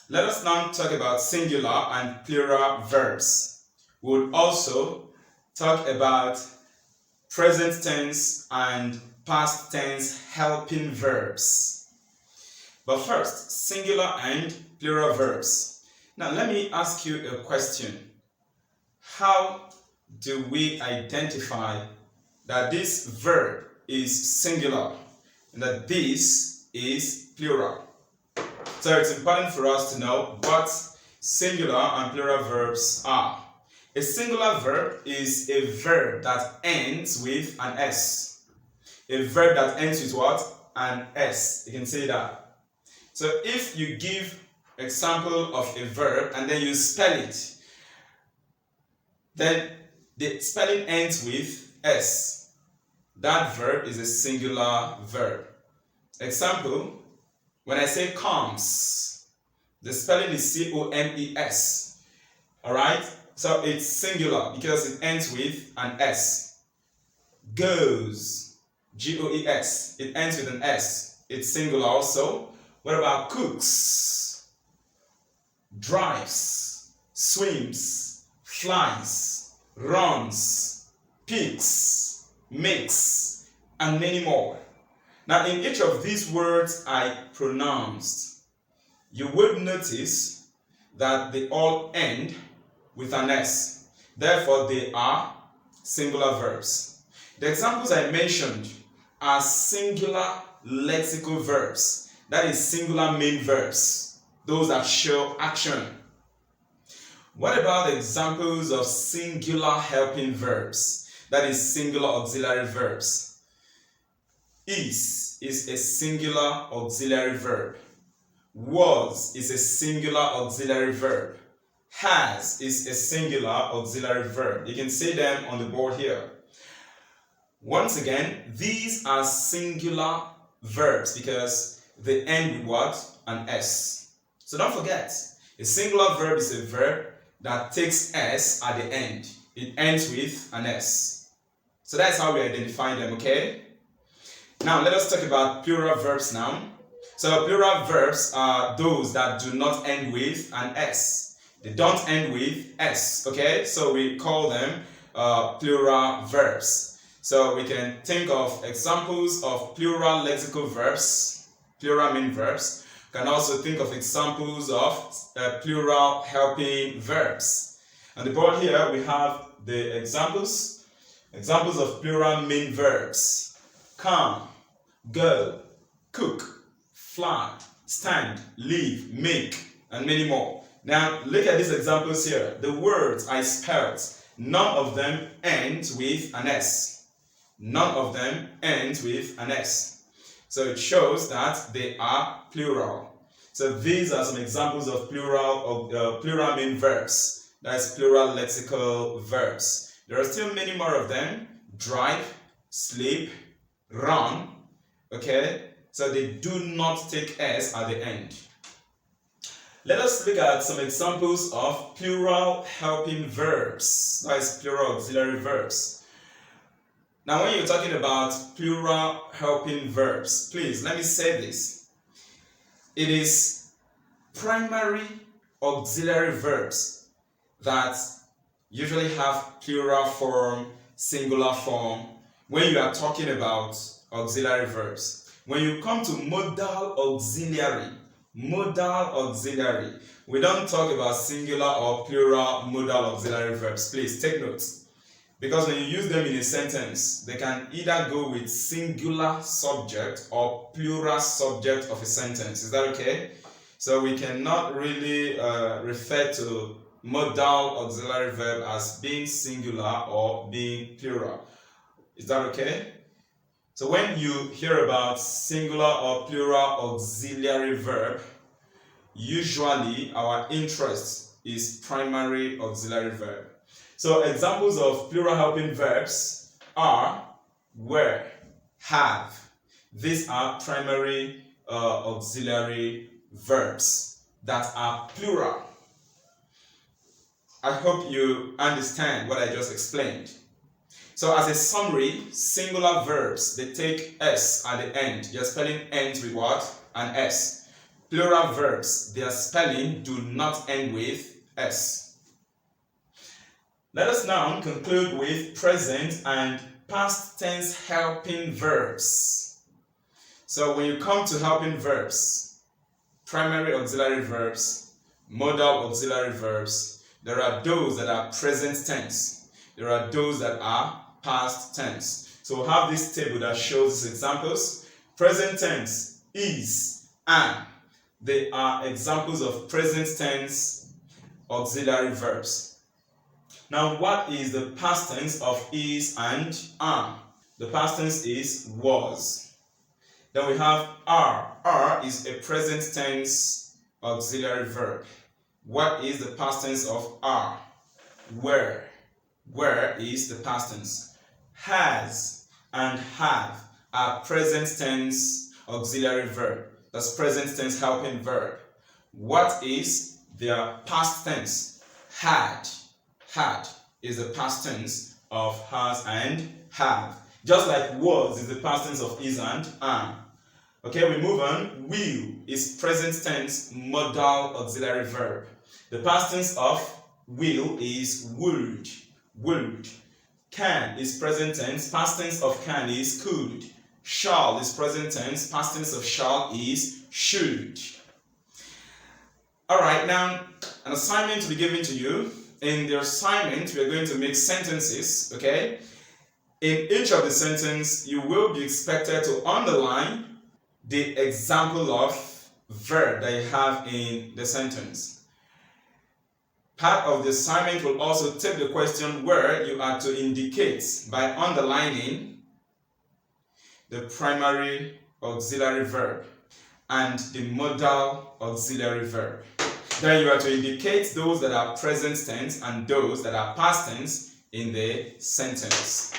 Let us now talk about singular and plural verbs. We would also talk about present tense and past tense helping verbs. But first, singular and plural verbs. Now let me ask you a question. How do we identify that this verb is singular and that this is plural? So it's important for us to know what singular and plural verbs are. A singular verb is a verb that ends with an S. A verb that ends with what? An S. You can say that. So if you give example of a verb and then you spell it, then the spelling ends with S. That verb is a singular verb. Example, when I say comes, the spelling is C-O-M-E-S. Alright? So it's singular because it ends with an S. Goes, G-O-E-S, it ends with an S. It's singular also. What about cooks, drives, swims, flies, runs, picks, makes, and many more? Now, in each of these words I pronounced, you would notice that they all end with an S. Therefore, they are singular verbs. The examples I mentioned are singular lexical verbs. That is singular main verbs. Those that show action. What about the examples of singular helping verbs? That is singular auxiliary verbs. Is a singular auxiliary verb. Was is a singular auxiliary verb. Has is a singular auxiliary verb. You can see them on the board here. Once again, these are singular verbs because they end with what? An S. So don't forget, a singular verb is a verb that takes S at the end. It ends with an S. So that's how we identify them, okay? Now let us talk about plural verbs now. So plural verbs are those that do not end with an S. They don't end with S, okay? So we call them plural verbs. So we can think of examples of plural lexical verbs, plural main verbs. We can also think of examples of plural helping verbs. On the board here we have the examples of plural main verbs. Come, go, cook, fly, stand, live, make, and many more. Now look at these examples here. The words I spelled, none of them end with an S. None of them end with an S. So it shows that they are plural. So these are some examples of plural main verbs. That's plural lexical verbs. There are still many more of them. Drive, sleep, run. Okay, so they do not take S at the end. Let us look at some examples of plural helping verbs. That is plural auxiliary verbs. Now when you're talking about plural helping verbs, please let me say this. It is primary auxiliary verbs that usually have plural form, singular form when you are talking about auxiliary verbs. When you come to modal auxiliary, we don't talk about singular or plural modal auxiliary verbs. Please take notes. Because when you use them in a sentence, they can either go with singular subject or plural subject of a sentence. Is that okay? So we cannot really refer to modal auxiliary verb as being singular or being plural. Is that okay? So when you hear about singular or plural auxiliary verb, usually our interest is primary auxiliary verb. So examples of plural helping verbs are were, have. These are primary auxiliary verbs that are plural. I hope you understand what I just explained. So as a summary, singular verbs, they take S at the end. Your spelling ends with what? An S. plural verbs, their spelling do not end with S. Let us now conclude with present and past tense helping verbs. So when you come to helping verbs, primary auxiliary verbs, modal auxiliary verbs, there are those that are present tense. There are those that are past tense. So we'll have this table that shows these examples. Present tense, is, am. They are examples of present tense auxiliary verbs. Now, what is the past tense of is and am? The past tense is was. Then we have are. Are is a present tense auxiliary verb. What is the past tense of are? Were. Were is the past tense. Has and have are present tense auxiliary verb. That's present tense helping verb. What is their past tense? Had. Had is the past tense of has and have. Just like was is the past tense of is and am. Okay, we move on. Will is present tense modal auxiliary verb. The past tense of will is would. Would. Can is present tense. Past tense of can is could. Shall is present tense. Past tense of shall is should. Alright, now an assignment to be given to you. In the assignment, we are going to make sentences, okay? In each of the sentences, you will be expected to underline the example of verb that you have in the sentence. Part of the assignment will also take the question where you are to indicate by underlining the primary auxiliary verb and the modal auxiliary verb. Then you are to indicate those that are present tense and those that are past tense in the sentence.